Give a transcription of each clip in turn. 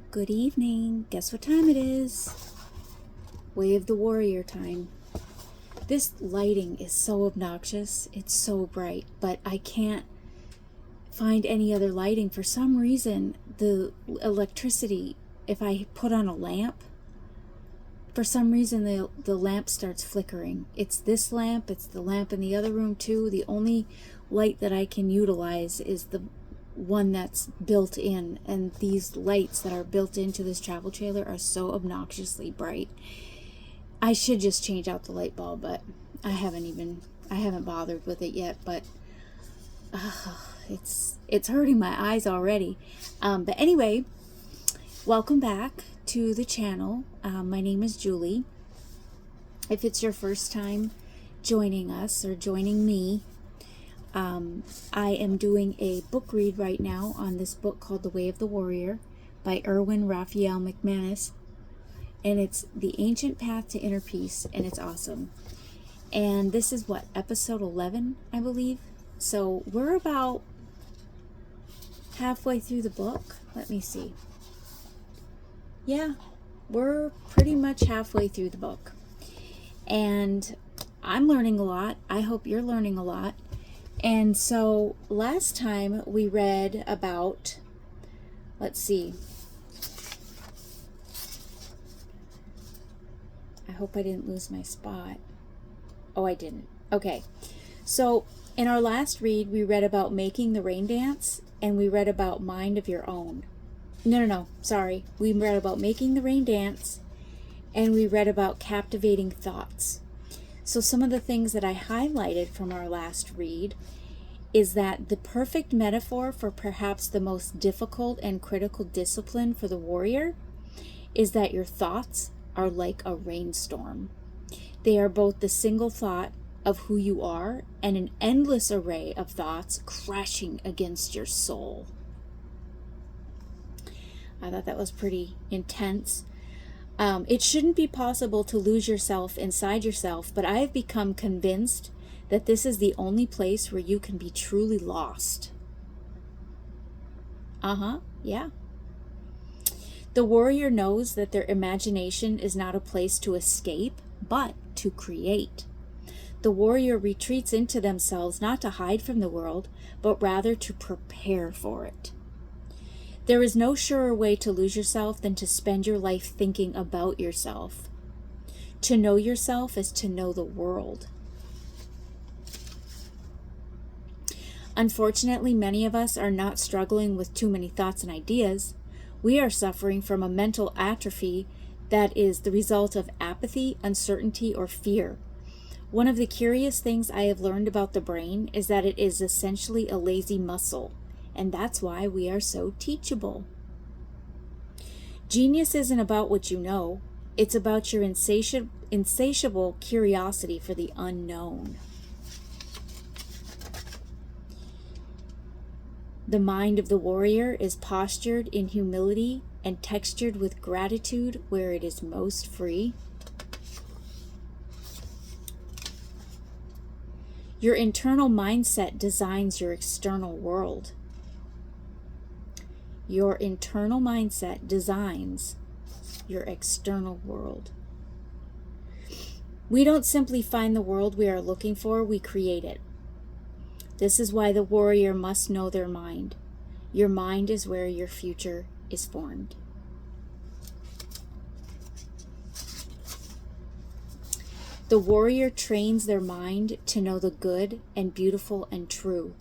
Good evening. Guess what time it is? Way of the Warrior time. This lighting is so obnoxious. It's so bright, but I can't find any other lighting. For some reason, the electricity, if I put on a lamp, for some reason the lamp starts flickering. It's this lamp, it's the lamp in the other room too. The only light that I can utilize is the one that's built in, and these lights that are built into this travel trailer are so obnoxiously bright. I should just change out the light bulb, but I haven't bothered with it yet, but it's hurting my eyes already. But anyway, welcome back to the channel. My name is Julie. If it's your first time joining us or joining me, I am doing a book read right now on this book called The Way of the Warrior by Erwin, Raphael, McManus. And it's The Ancient Path to Inner Peace, and it's awesome. And this is what, episode 11, I believe? So we're about halfway through the book. Let me see. Yeah, we're pretty much halfway through the book. And I'm learning a lot. I hope you're learning a lot. And so last time we read about, let's see. I hope I didn't lose my spot. Oh, I didn't. Okay. So in our last read, we read about making the rain dance, and we read about mind of your own. No, sorry. We read about making the rain dance, and we read about captivating thoughts. So some of the things that I highlighted from our last read is that the perfect metaphor for perhaps the most difficult and critical discipline for the warrior is that your thoughts are like a rainstorm. They are both the single thought of who you are and an endless array of thoughts crashing against your soul. I thought that was pretty intense. It shouldn't be possible to lose yourself inside yourself, but I have become convinced that this is the only place where you can be truly lost. Yeah. The warrior knows that their imagination is not a place to escape, but to create. The warrior retreats into themselves not to hide from the world, but rather to prepare for it. There is no surer way to lose yourself than to spend your life thinking about yourself. To know yourself is to know the world. Unfortunately, many of us are not struggling with too many thoughts and ideas. We are suffering from a mental atrophy that is the result of apathy, uncertainty, or fear. One of the curious things I have learned about the brain is that it is essentially a lazy muscle. And that's why we are so teachable. Genius isn't about what you know. It's about your insatiable curiosity for the unknown. The mind of the warrior is postured in humility and textured with gratitude where it is most free. Your internal mindset designs your external world. Your internal mindset designs your external world. We don't simply find the world we are looking for, we create it. This is why the warrior must know their mind. Your mind is where your future is formed. The warrior trains their mind to know the good and beautiful and true.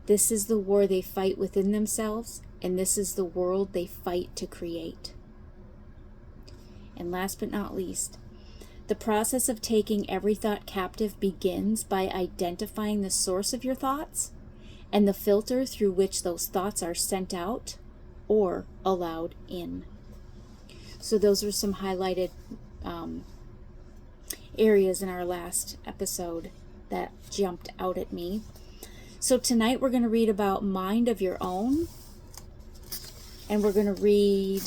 This is the war they fight within themselves, and this is the world they fight to create. And last but not least, the process of taking every thought captive begins by identifying the source of your thoughts and the filter through which those thoughts are sent out or allowed in. So those are some highlighted areas in our last episode that jumped out at me. So tonight we're going to read about mind of your own, and we're going to read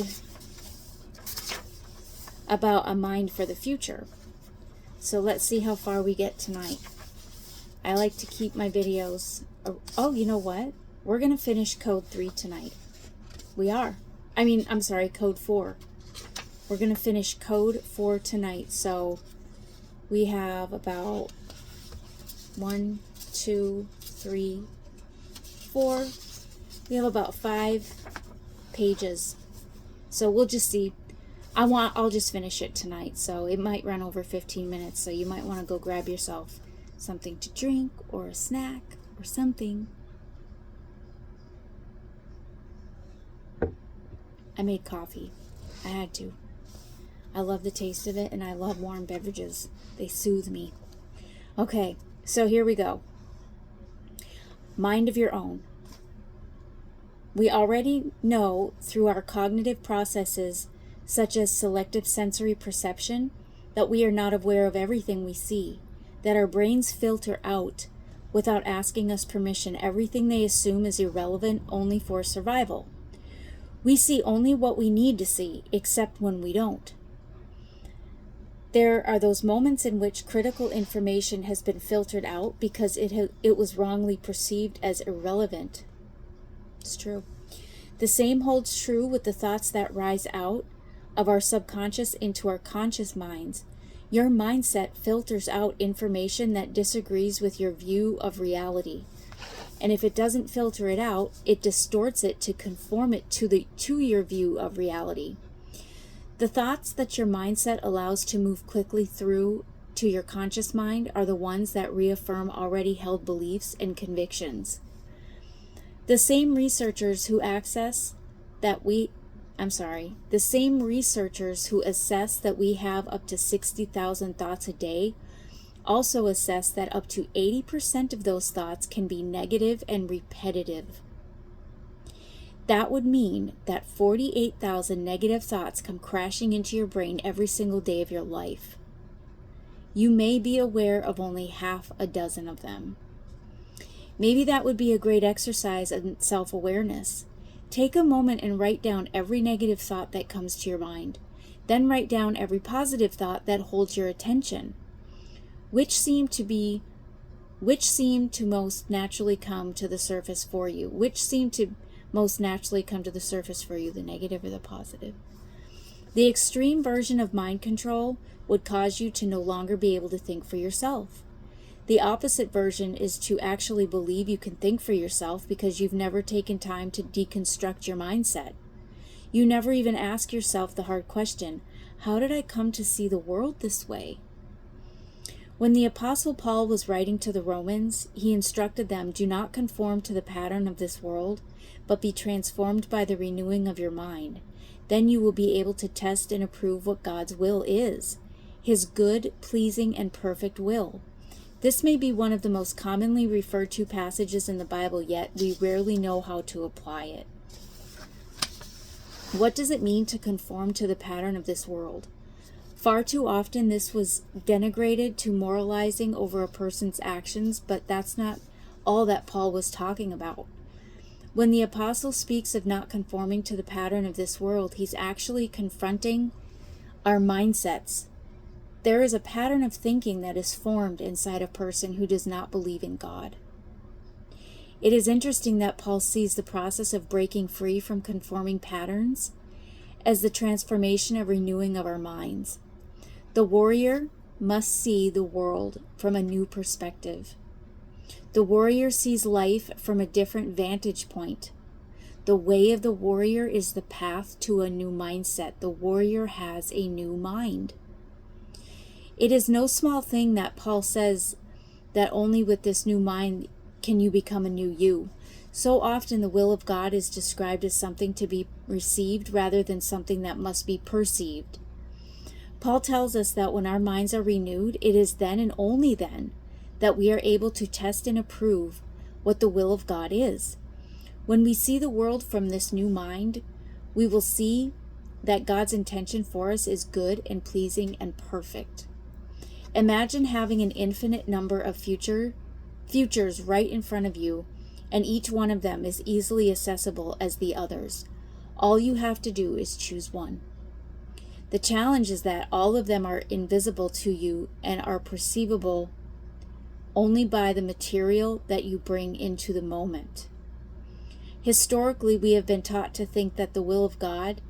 about a mind for the future. So let's see how far we get tonight. I like to keep my videos. Oh, you know what? We're going to finish code 3 tonight. We are. I'm sorry, code 4. We're going to finish code 4 tonight. So we have about 1, 2, 3, 4. We have about 5 pages. So we'll just see. I'll just finish it tonight. So it might run over 15 minutes. So you might want to go grab yourself something to drink or a snack or something. I made coffee. I had to. I love the taste of it, and I love warm beverages. They soothe me. Okay, so here we go. Mind of your own. We already know through our cognitive processes, such as selective sensory perception, that we are not aware of everything we see, that our brains filter out, without asking us permission, everything they assume is irrelevant only for survival. We see only what we need to see, except when we don't. There are those moments in which critical information has been filtered out because it was wrongly perceived as irrelevant. It's true. The same holds true with the thoughts that rise out of our subconscious into our conscious minds. Your mindset filters out information that disagrees with your view of reality. And if it doesn't filter it out, it distorts it to conform it to your view of reality. The thoughts that your mindset allows to move quickly through to your conscious mind are the ones that reaffirm already held beliefs and convictions. The same researchers who assess that we have up to 60,000 thoughts a day also assess that up to 80% of those thoughts can be negative and repetitive. That would mean that 48,000 negative thoughts come crashing into your brain every single day of your life. You may be aware of only half a dozen of them. Maybe that would be a great exercise in self-awareness. Take a moment and write down every negative thought that comes to your mind. Then write down every positive thought that holds your attention. Which seem to most naturally come to the surface for you? The negative or the positive? The extreme version of mind control would cause you to no longer be able to think for yourself. The opposite version is to actually believe you can think for yourself because you've never taken time to deconstruct your mindset. You never even ask yourself the hard question, how did I come to see the world this way? When the Apostle Paul was writing to the Romans, he instructed them, do not conform to the pattern of this world, but be transformed by the renewing of your mind. Then you will be able to test and approve what God's will is, his good, pleasing, and perfect will. This may be one of the most commonly referred to passages in the Bible, yet we rarely know how to apply it. What does it mean to conform to the pattern of this world? Far too often this was denigrated to moralizing over a person's actions, but that's not all that Paul was talking about. When the apostle speaks of not conforming to the pattern of this world, he's actually confronting our mindsets. There is a pattern of thinking that is formed inside a person who does not believe in God. It is interesting that Paul sees the process of breaking free from conforming patterns as the transformation of renewing of our minds. The warrior must see the world from a new perspective. The warrior sees life from a different vantage point. The way of the warrior is the path to a new mindset. The warrior has a new mind. It is no small thing that Paul says that only with this new mind can you become a new you. So often the will of God is described as something to be received rather than something that must be perceived. Paul tells us that when our minds are renewed, it is then and only then that we are able to test and approve what the will of God is. When we see the world from this new mind, we will see that God's intention for us is good and pleasing and perfect. Imagine having an infinite number of futures right in front of you, and each one of them is easily accessible as the others. All you have to do is choose one. The challenge is that all of them are invisible to you and are perceivable only by the material that you bring into the moment. Historically, we have been taught to think that the will of God,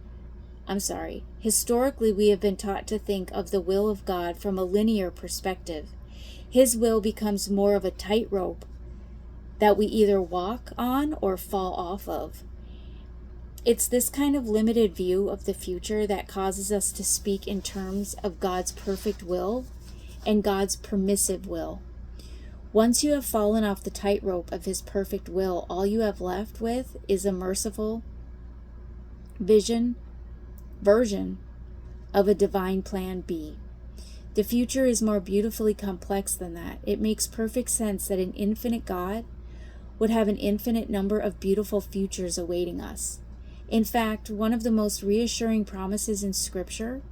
historically, we have been taught to think of the will of God from a linear perspective. His will becomes more of a tightrope that we either walk on or fall off of. It's this kind of limited view of the future that causes us to speak in terms of God's perfect will and God's permissive will. Once you have fallen off the tightrope of His perfect will, all you have left with is a merciful version of a divine plan B. The future is more beautifully complex than that. It makes perfect sense that an infinite God would have an infinite number of beautiful futures awaiting us. In fact, one of the most reassuring promises in Scripture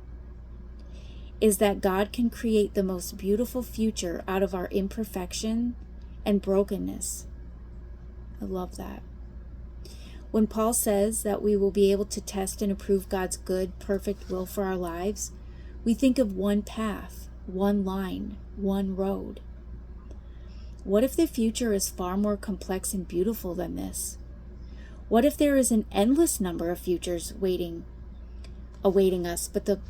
is that God can create the most beautiful future out of our imperfection and brokenness. I love that. When Paul says that we will be able to test and approve God's good, perfect will for our lives, we think of one path, one line, one road. What if the future is far more complex and beautiful than this? What if there is an endless number of futures awaiting us, but the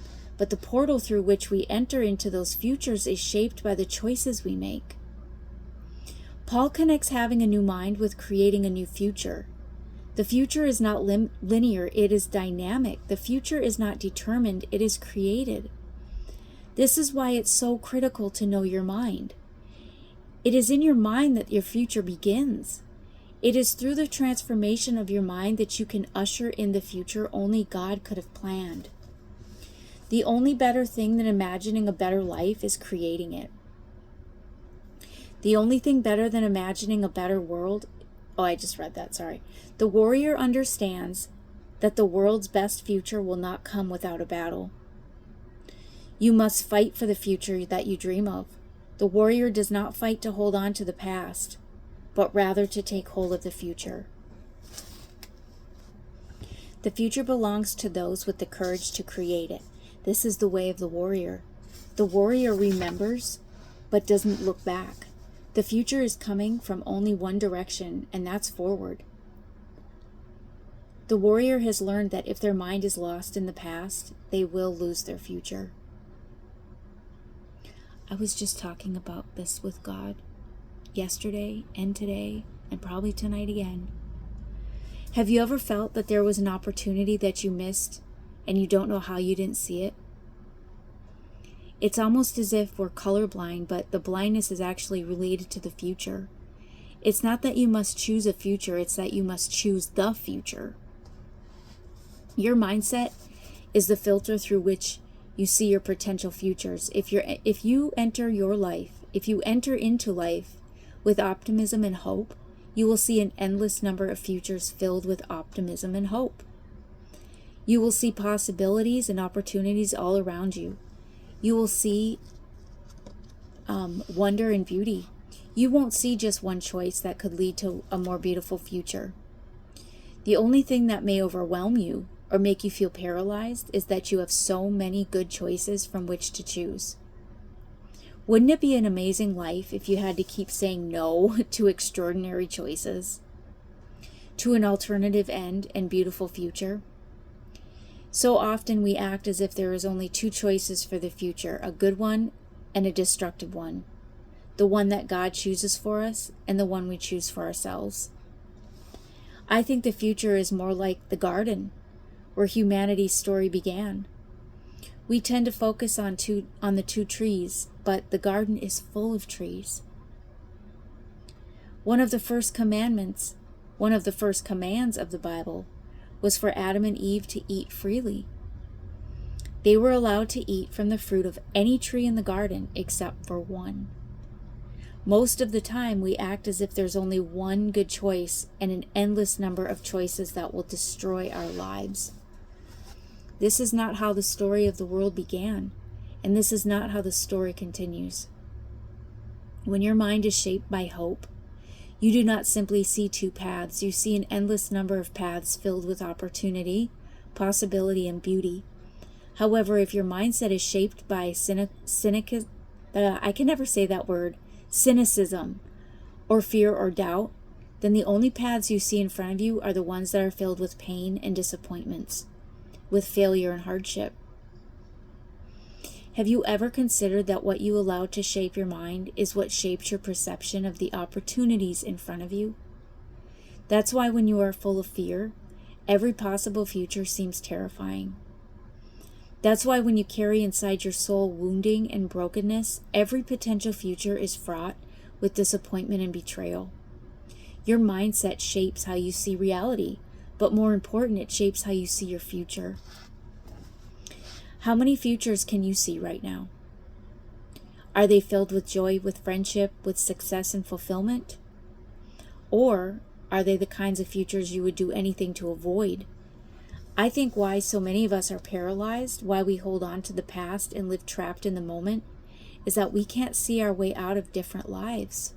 portal through which we enter into those futures is shaped by the choices we make? Paul connects having a new mind with creating a new future. The future is not linear, it is dynamic. The future is not determined, it is created. This is why it's so critical to know your mind. It is in your mind that your future begins. It is through the transformation of your mind that you can usher in the future only God could have planned. The only better thing than imagining a better life is creating it. The only thing better than imagining a better world, I just read that, sorry. The warrior understands that the world's best future will not come without a battle. You must fight for the future that you dream of. The warrior does not fight to hold on to the past, but rather to take hold of the future. The future belongs to those with the courage to create it. This is the way of the warrior. The warrior remembers, but doesn't look back. The future is coming from only one direction, and that's forward. The warrior has learned that if their mind is lost in the past, they will lose their future. I was just talking about this with God yesterday and today and probably tonight again. Have you ever felt that there was an opportunity that you missed and you don't know how you didn't see it? It's almost as if we're colorblind, but the blindness is actually related to the future. It's not that you must choose a future, it's that you must choose the future. Your mindset is the filter through which you see your potential futures. If you enter into life with optimism and hope, you will see an endless number of futures filled with optimism and hope. You will see possibilities and opportunities all around you. You will see wonder and beauty. You won't see just one choice that could lead to a more beautiful future. The only thing that may overwhelm you or make you feel paralyzed is that you have so many good choices from which to choose. Wouldn't it be an amazing life if you had to keep saying no to extraordinary choices, to an alternative end and beautiful future? So often we act as if there is only two choices for the future, a good one and a destructive one, the one that God chooses for us and the one we choose for ourselves. I think the future is more like the garden where humanity's story began. We tend to focus on the two trees, but the garden is full of trees. One of the first commands of the Bible was for Adam and Eve to eat freely. They were allowed to eat from the fruit of any tree in the garden except for one. Most of the time we act as if there's only one good choice and an endless number of choices that will destroy our lives. This is not how the story of the world began, and this is not how the story continues. When your mind is shaped by hope, you do not simply see two paths. You see an endless number of paths filled with opportunity, possibility, and beauty. However, if your mindset is shaped by cynicism, or fear or doubt, then the only paths you see in front of you are the ones that are filled with pain and disappointments, with failure and hardship. Have you ever considered that what you allow to shape your mind is what shapes your perception of the opportunities in front of you? That's why when you are full of fear, every possible future seems terrifying. That's why when you carry inside your soul wounding and brokenness, every potential future is fraught with disappointment and betrayal. Your mindset shapes how you see reality, but more important, it shapes how you see your future. How many futures can you see right now? Are they filled with joy, with friendship, with success and fulfillment? Or are they the kinds of futures you would do anything to avoid? I think why so many of us are paralyzed, why we hold on to the past and live trapped in the moment, is that we can't see our way out of different lives.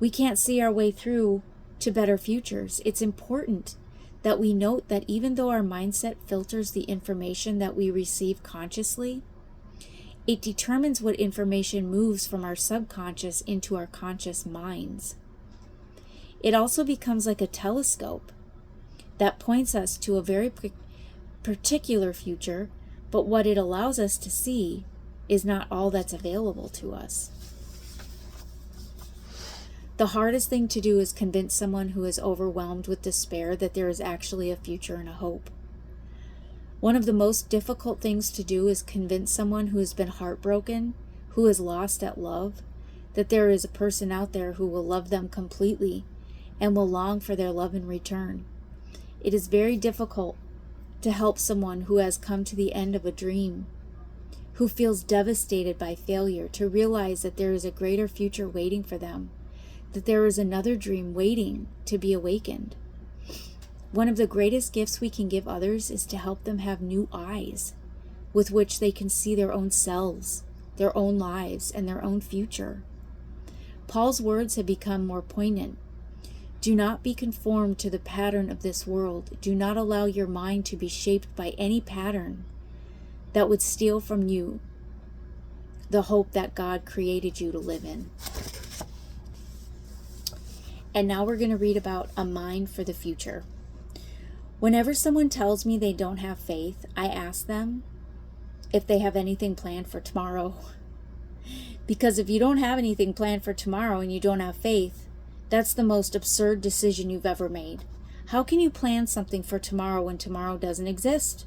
We can't see our way through to better futures. It's important that we note that even though our mindset filters the information that we receive consciously, it determines what information moves from our subconscious into our conscious minds. It also becomes like a telescope that points us to a very particular future, but what it allows us to see is not all that's available to us. The hardest thing to do is convince someone who is overwhelmed with despair that there is actually a future and a hope. One of the most difficult things to do is convince someone who has been heartbroken, who is lost at love, that there is a person out there who will love them completely and will long for their love in return. It is very difficult to help someone who has come to the end of a dream, who feels devastated by failure, to realize that there is a greater future waiting for them, that there is another dream waiting to be awakened. One of the greatest gifts we can give others is to help them have new eyes with which they can see their own selves, their own lives, and their own future. Paul's words have become more poignant. Do not be conformed to the pattern of this world. Do not allow your mind to be shaped by any pattern that would steal from you the hope that God created you to live in. And now we're going to read about a mind for the future. Whenever someone tells me they don't have faith, I ask them if they have anything planned for tomorrow. Because if you don't have anything planned for tomorrow and you don't have faith, that's the most absurd decision you've ever made. How can you plan something for tomorrow when tomorrow doesn't exist?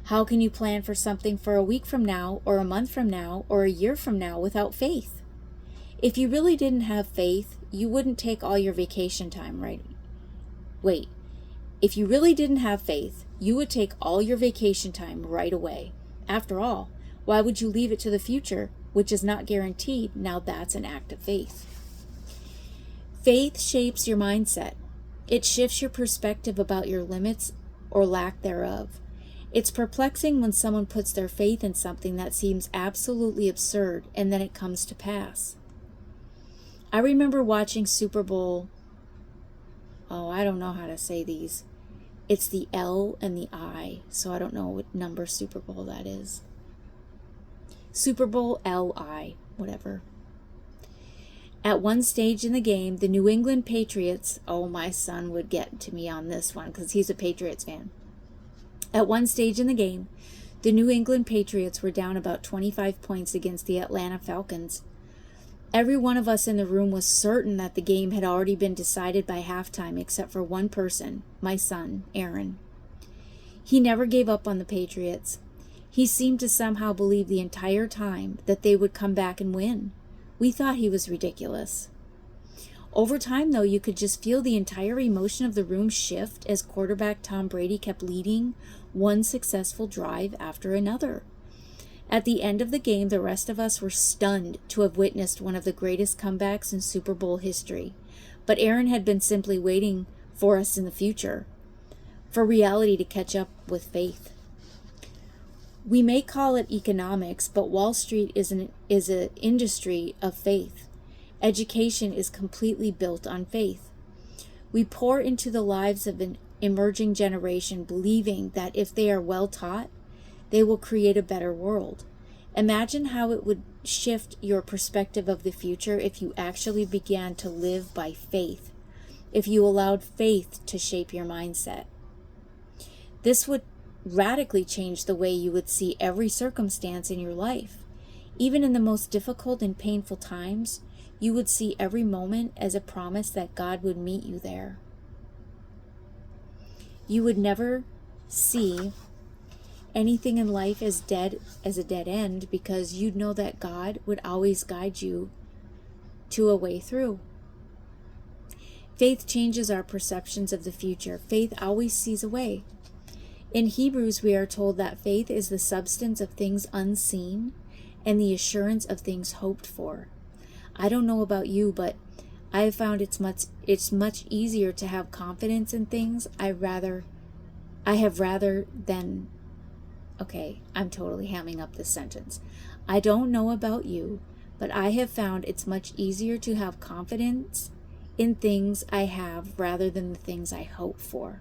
How can you plan for something for a week from now, or a month from now, or a year from now without faith? If you really didn't have faith, you wouldn't take all your vacation time, right? Wait, if you really didn't have faith, you would take all your vacation time right away. After all, why would you leave it to the future, which is not guaranteed? Now that's an act of faith. Faith shapes your mindset. It shifts your perspective about your limits or lack thereof. It's perplexing when someone puts their faith in something that seems absolutely absurd and then it comes to pass. I remember watching Super Bowl, I don't know how to say these. It's the L and the I, so I don't know what number Super Bowl that is. Super Bowl LI, whatever. At one stage in the game, the New England Patriots, my son would get to me on this one because he's a Patriots fan. At one stage in the game, the New England Patriots were down about 25 points against the Atlanta Falcons. Every one of us in the room was certain that the game had already been decided by halftime except for one person, my son, Erwin. He never gave up on the Patriots. He seemed to somehow believe the entire time that they would come back and win. We thought he was ridiculous. Over time, though, you could just feel the entire emotion of the room shift as quarterback Tom Brady kept leading one successful drive after another. At the end of the game, the rest of us were stunned to have witnessed one of the greatest comebacks in Super Bowl history. But Erwin had been simply waiting for us in the future, for reality to catch up with faith. We may call it economics, but Wall Street is an industry of faith. Education is completely built on faith. We pour into the lives of an emerging generation believing that if they are well taught, they will create a better world. Imagine how it would shift your perspective of the future if you actually began to live by faith, if you allowed faith to shape your mindset. This would radically change the way you would see every circumstance in your life. Even in the most difficult and painful times, you would see every moment as a promise that God would meet you there. You would never see anything in life as a dead end, because you'd know that God would always guide you to a way through. Faith changes our perceptions of the future. Faith always sees a way. In Hebrews, we are told that faith is the substance of things unseen and the assurance of things hoped for. I don't know about you, but I have found it's much easier to have confidence in things Okay, I'm totally hamming up this sentence. I don't know about you, but I have found it's much easier to have confidence in things I have rather than the things I hope for.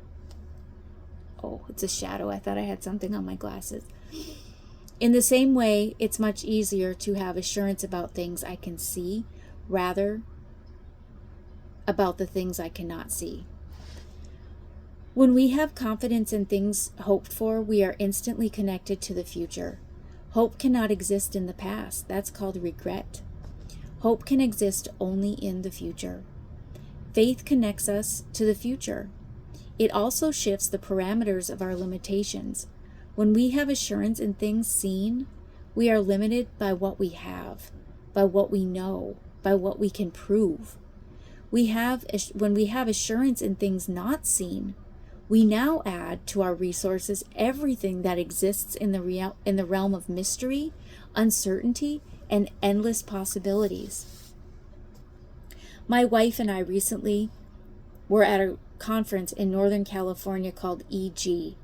Oh, it's a shadow. I thought I had something on my glasses. In the same way, it's much easier to have assurance about things I can see rather about the things I cannot see. When we have confidence in things hoped for, we are instantly connected to the future. Hope cannot exist in the past. That's called regret. Hope can exist only in the future. Faith connects us to the future. It also shifts the parameters of our limitations. When we have assurance in things seen, we are limited by what we have, by what we know, by what we can prove. When we have assurance in things not seen, we now add to our resources everything that exists in the realm of mystery, uncertainty, and endless possibilities. My wife and I recently were at a conference in Northern California called EG.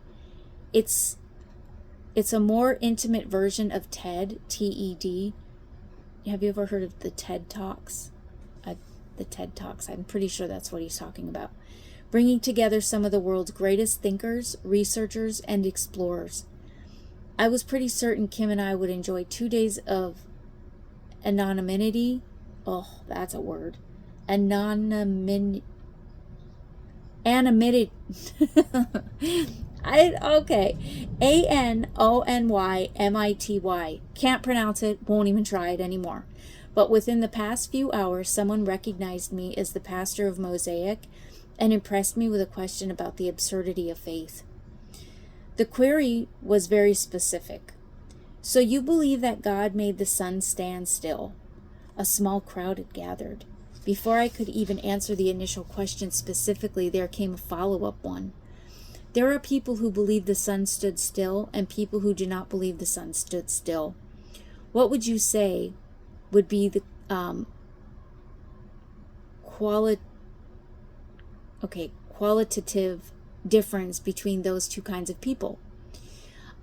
It's a more intimate version of TED, T-E-D. Have you ever heard of the TED Talks? The TED Talks, I'm pretty sure that's what he's talking about. Bringing together some of the world's greatest thinkers, researchers, and explorers. I was pretty certain Kim and I would enjoy 2 days of anonymity. Oh, that's a word. Anonymity. Okay. ANONYMITY. Can't pronounce it, won't even try it anymore. But within the past few hours, someone recognized me as the pastor of Mosaic and impressed me with a question about the absurdity of faith. The query was very specific. So you believe that God made the sun stand still? A small crowd had gathered. Before I could even answer the initial question specifically, there came a follow-up one. There are people who believe the sun stood still and people who do not believe the sun stood still. What would you say would be the qualitative difference between those two kinds of people?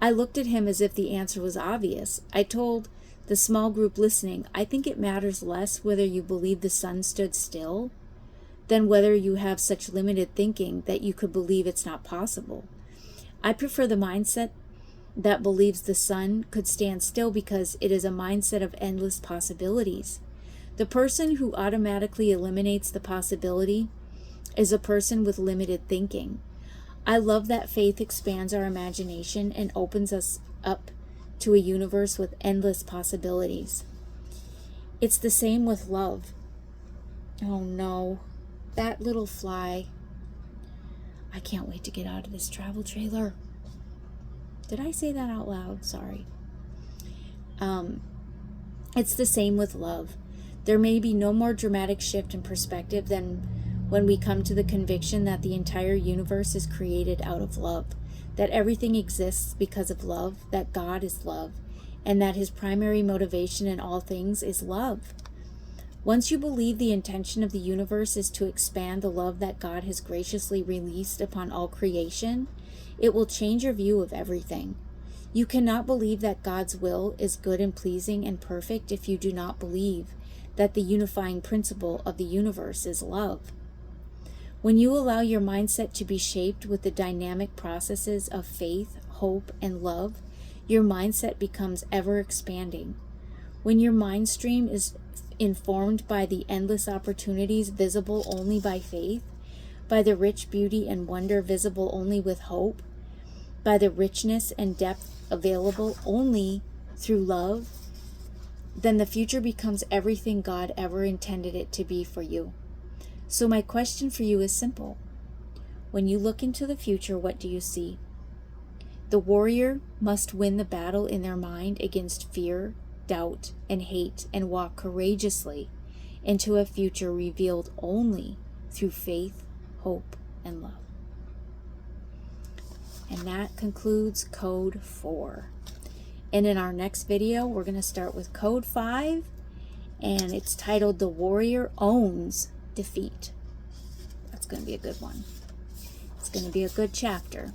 I looked at him as if the answer was obvious. I told the small group listening, I think it matters less whether you believe the sun stood still than whether you have such limited thinking that you could believe it's not possible. I prefer the mindset that believes the sun could stand still because it is a mindset of endless possibilities. The person who automatically eliminates the possibility is a person with limited thinking. I love that faith expands our imagination and opens us up to a universe with endless possibilities. It's the same with love. Oh no, that little fly. I can't wait to get out of this travel trailer. Did I say that out loud? Sorry. It's the same with love. There may be no more dramatic shift in perspective than when we come to the conviction that the entire universe is created out of love, that everything exists because of love, that God is love, and that his primary motivation in all things is love. Once you believe the intention of the universe is to expand the love that God has graciously released upon all creation, it will change your view of everything. You cannot believe that God's will is good and pleasing and perfect if you do not believe that the unifying principle of the universe is love. When you allow your mindset to be shaped with the dynamic processes of faith, hope, and love, Your mindset becomes ever expanding. When your mind stream is informed by the endless opportunities visible only by faith, by the rich beauty and wonder visible only with hope, by the richness and depth available only through love, then the future becomes everything God ever intended it to be for you. So my question for you is simple. When you look into the future, what do you see? The warrior must win the battle in their mind against fear, doubt, and hate, and walk courageously into a future revealed only through faith, hope, and love. And that concludes Code 4. And in our next video, we're going to start with Code 5, and it's titled The Warrior Owns Defeat. That's going to be a good one. It's going to be a good chapter.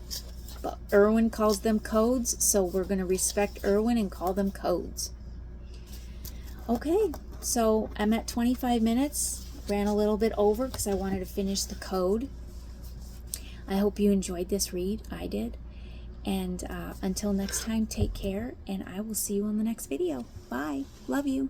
But Erwin calls them codes, so we're going to respect Erwin and call them codes. Okay, so I'm at 25 minutes. Ran a little bit over because I wanted to finish the code. I hope you enjoyed this read. I did. And until next time, take care, and I will see you on the next video. Bye. Love you.